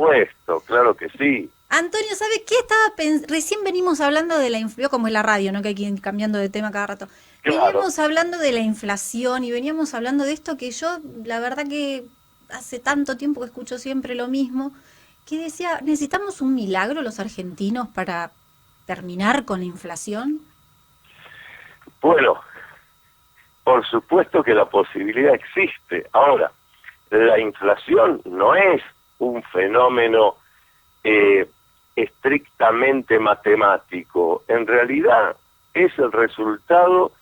supuesto, claro que sí. Antonio, ¿sabe qué estaba recién venimos hablando de la inflación, como es la radio, ¿no? Que hay que ir cambiando de tema cada rato. Claro. Veníamos hablando de la inflación y veníamos hablando de esto que yo, la verdad que hace tanto tiempo que escucho siempre lo mismo, que decía, ¿necesitamos un milagro los argentinos para terminar con la inflación? Bueno, por supuesto que la posibilidad existe. Ahora, la inflación no es un fenómeno estrictamente matemático. En realidad es el resultado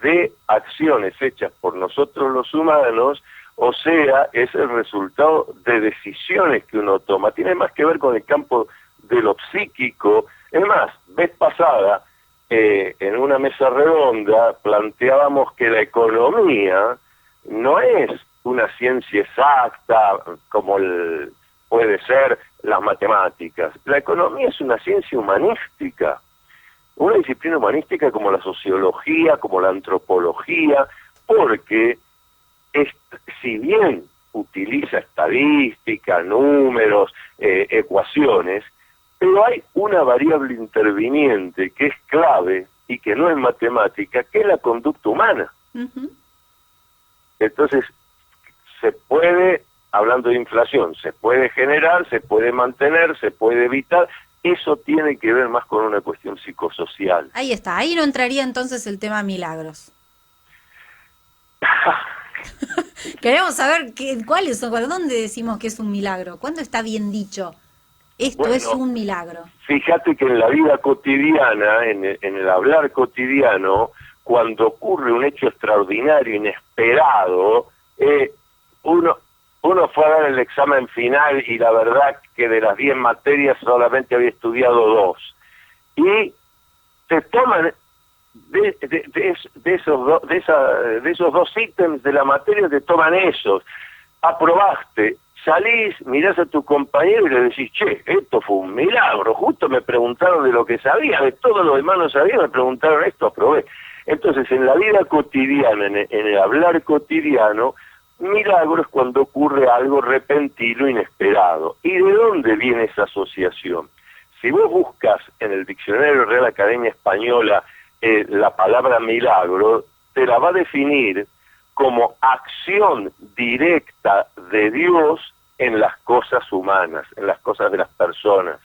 de acciones hechas por nosotros los humanos, o sea, es el resultado de decisiones que uno toma. Tiene más que ver con el campo de lo psíquico. Es más, vez pasada, en una mesa redonda planteábamos que la economía no es una ciencia exacta como puede ser las matemáticas. La economía es una ciencia humanística, una disciplina humanística como la sociología, como la antropología, porque si bien utiliza estadística, números, ecuaciones, pero hay una variable interviniente que es clave y que no es matemática, que es la conducta humana. Ujú. Entonces, se puede, hablando de inflación, se puede generar, se puede mantener, se puede evitar. Eso tiene que ver más con una cuestión psicosocial. Ahí está, ahí no entraría entonces el tema milagros. Queremos saber cuáles son, dónde decimos que es un milagro, cuándo está bien dicho, esto es Bueno, un milagro. fíjate que en la vida cotidiana, en el hablar cotidiano, cuando ocurre un hecho extraordinario, inesperado, uno, uno fue a dar el examen final y la verdad que de las 10 materias solamente había estudiado 2. Y te toman de esos 2 ítems de la materia, te toman esos. Aprobaste, salís, mirás a tu compañero y le decís, che, esto fue un milagro, justo me preguntaron de lo que sabía, de todo lo demás no sabía, me preguntaron esto, aprobé. Entonces, en la vida cotidiana, en el hablar cotidiano, milagro es cuando ocurre algo repentino, inesperado. ¿Y de dónde viene esa asociación? Si vos buscas en el Diccionario Real Academia Española la palabra milagro, te la va a definir como acción directa de Dios en las cosas humanas, en las cosas de las personas.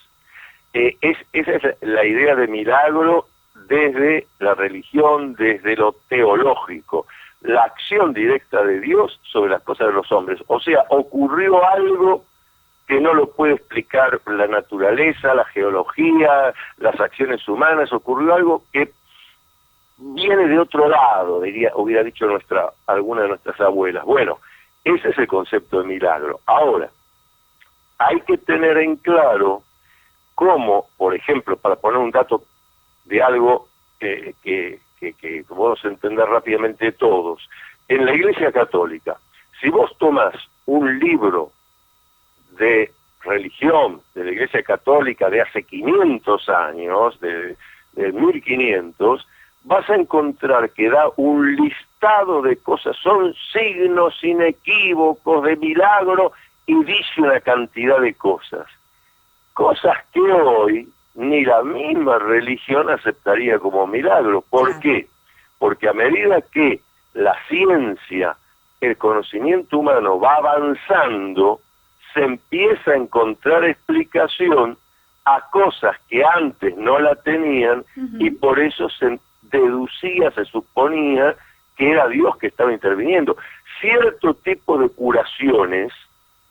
Esa es la idea de milagro desde la religión, desde lo teológico, la acción directa de Dios sobre las cosas de los hombres. O sea, ocurrió algo que no lo puede explicar la naturaleza, la geología, las acciones humanas, ocurrió algo que viene de otro lado, hubiera dicho alguna de nuestras abuelas. Bueno, ese es el concepto de milagro. Ahora, hay que tener en claro cómo, por ejemplo, para poner un dato de algo que podemos entender rápidamente todos, en la Iglesia Católica, si vos tomás un libro de religión de la Iglesia Católica de hace 500 años, del 1500, vas a encontrar que da un listado de cosas, son signos inequívocos de milagro y dice una cantidad de cosas. Cosas que hoy ni la misma religión aceptaría como milagro. ¿Por qué? Porque a medida que la ciencia, el conocimiento humano va avanzando, se empieza a encontrar explicación a cosas que antes no la tenían, y por eso se deducía, se suponía que era Dios que estaba interviniendo. Cierto tipo de curaciones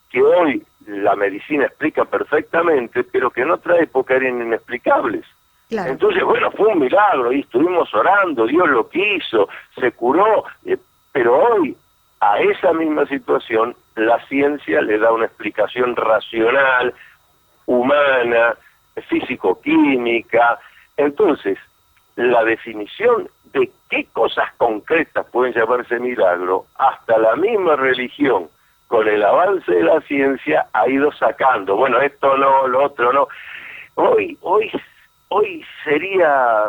que hoy la medicina explica perfectamente, pero que en otra época eran inexplicables. Claro. Entonces, bueno, fue un milagro y estuvimos orando, Dios lo quiso, se curó, pero hoy a esa misma situación la ciencia le da una explicación racional, humana, físico-química. Entonces, la definición de qué cosas concretas pueden llamarse milagro, hasta la misma religión, con el avance de la ciencia, ha ido sacando. Bueno, esto no, lo otro no. Hoy sería,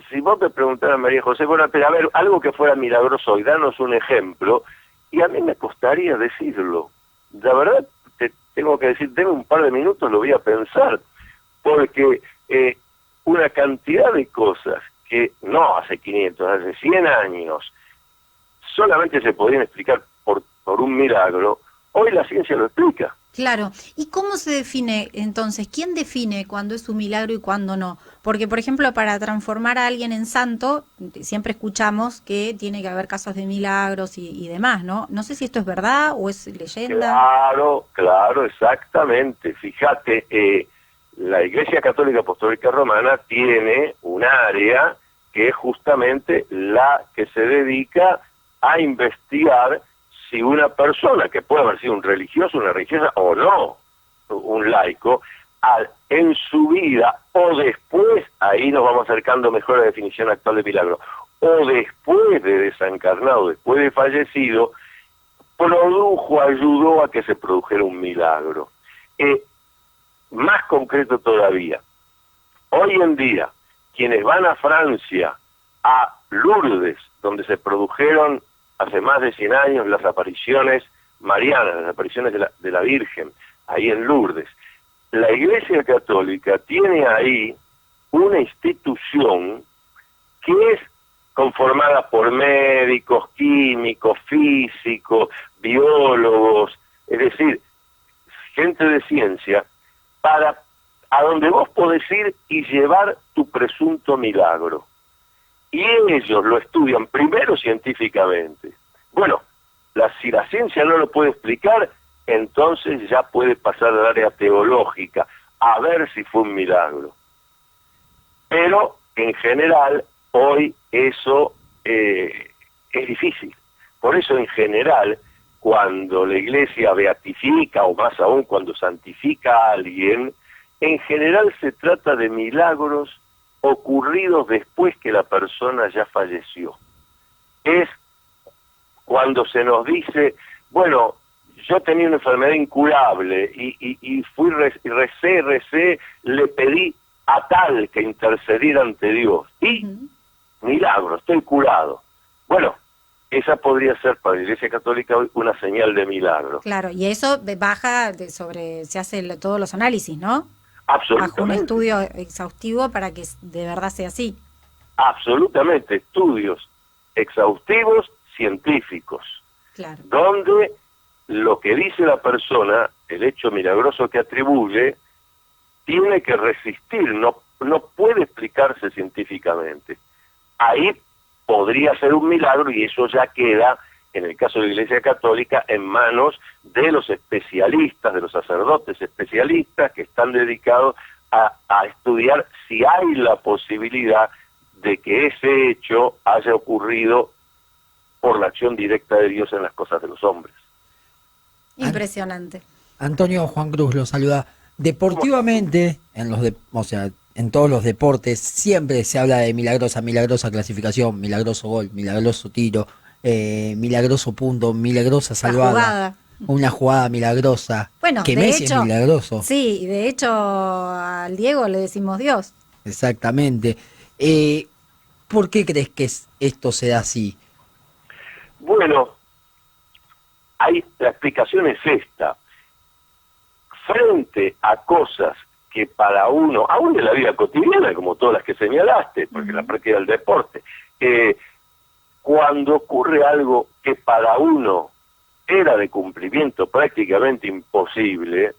si vos me preguntaras, María José, bueno, pero a ver, algo que fuera milagroso hoy, danos un ejemplo, y a mí me costaría decirlo. La verdad, te tengo que decir, deme un par de minutos, lo voy a pensar, porque una cantidad de cosas que no hace 500, hace 100 años, solamente se podían explicar por un milagro, hoy la ciencia lo explica. Claro. ¿Y cómo se define entonces? ¿Quién define cuándo es un milagro y cuándo no? Porque, por ejemplo, para transformar a alguien en santo, siempre escuchamos que tiene que haber casos de milagros y demás, ¿no? No sé si esto es verdad o es leyenda. Claro, claro, exactamente. Fíjate, la Iglesia Católica Apostólica Romana tiene un área que es justamente la que se dedica a investigar si una persona, que puede haber sido un religioso, una religiosa o no, un laico, en su vida o después, ahí nos vamos acercando mejor a la definición actual de milagro, o después de desencarnado, después de fallecido, ayudó a que se produjera un milagro. Más concreto todavía, hoy en día, quienes van a Francia, a Lourdes, donde se produjeron hace más de 100 años las apariciones marianas, las apariciones de la Virgen, ahí en Lourdes, la Iglesia Católica tiene ahí una institución que es conformada por médicos, químicos, físicos, biólogos, es decir, gente de ciencia, para a donde vos podés ir y llevar tu presunto milagro. Y ellos lo estudian primero científicamente. Bueno, si la ciencia no lo puede explicar, entonces ya puede pasar al área teológica, a ver si fue un milagro. Pero, en general, hoy eso es difícil. Por eso, en general, cuando la Iglesia beatifica, o más aún cuando santifica a alguien, en general se trata de milagros ocurridos después que la persona ya falleció. Es cuando se nos dice, bueno, yo tenía una enfermedad incurable y fui, recé, le pedí a tal que intercediera ante Dios. Y, milagro, estoy curado. Bueno, esa podría ser para la Iglesia Católica hoy una señal de milagro. Claro, y eso baja se hace todos los análisis, ¿no? Absolutamente. Bajo un estudio exhaustivo para que de verdad sea así. Absolutamente, estudios exhaustivos científicos, claro, donde lo que dice la persona, el hecho milagroso que atribuye, tiene que resistir, no puede explicarse científicamente. Ahí podría ser un milagro y eso ya queda, en el caso de la Iglesia Católica, en manos de los especialistas, de los sacerdotes especialistas que están dedicados a estudiar si hay la posibilidad de que ese hecho haya ocurrido por la acción directa de Dios en las cosas de los hombres. Impresionante. Antonio, Juan Cruz lo saluda. Deportivamente, en todos los deportes, siempre se habla de milagrosa clasificación, milagroso gol, milagroso tiro, milagroso punto, milagrosa salvada, una jugada milagrosa. Bueno, que de Messi hecho, es milagroso. Sí, de hecho al Diego le decimos Dios. Exactamente. ¿Por qué crees que esto se da así? Bueno, la explicación es esta. Frente a cosas que para uno, aún de la vida cotidiana, como todas las que señalaste, porque la práctica del deporte, cuando ocurre algo que para uno era de cumplimiento prácticamente imposible,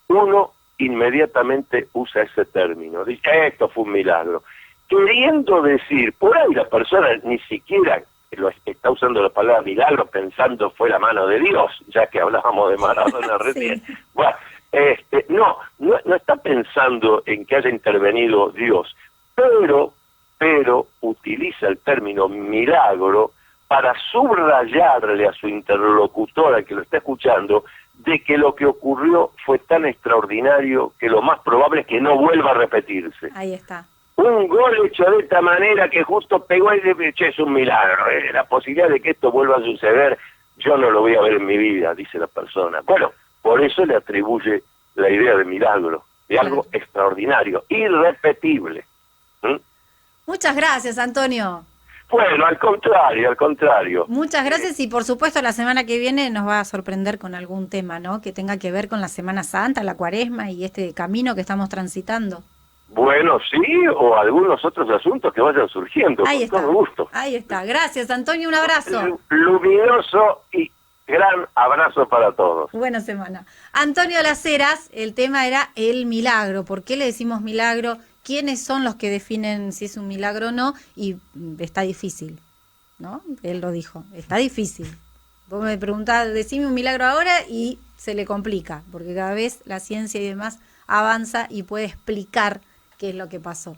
uno inmediatamente usa ese término, dice, esto fue un milagro, queriendo decir, por ahí la persona ni siquiera está usando la palabra milagro pensando fue la mano de Dios, ya que hablábamos de Maradona recién. Sí. Bueno, no está pensando en que haya intervenido Dios, pero utiliza el término milagro para subrayarle a su interlocutor, al que lo está escuchando, de que lo que ocurrió fue tan extraordinario que lo más probable es que no vuelva a repetirse. Ahí está. Un gol hecho de esta manera que justo pegó y es un milagro. La posibilidad de que esto vuelva a suceder, yo no lo voy a ver en mi vida, dice la persona. Bueno, por eso le atribuye la idea de milagro, de algo extraordinario, irrepetible. Muchas gracias, Antonio. Bueno, al contrario, al contrario. Muchas gracias y por supuesto la semana que viene nos va a sorprender con algún tema, ¿no? Que tenga que ver con la Semana Santa, la Cuaresma y este camino que estamos transitando. Bueno, sí, o algunos otros asuntos que vayan surgiendo, Ahí con está, todo gusto. ahí está. Gracias, Antonio, un abrazo. Luminoso y gran abrazo para todos. Buena semana. Antonio Las Heras, el tema era el milagro. ¿Por qué le decimos milagro? ¿Quiénes son los que definen si es un milagro o no? Y está difícil, ¿no? Él lo dijo, está difícil. Vos me preguntás, decime un milagro ahora y se le complica, porque cada vez la ciencia y demás avanza y puede explicar qué es lo que pasó.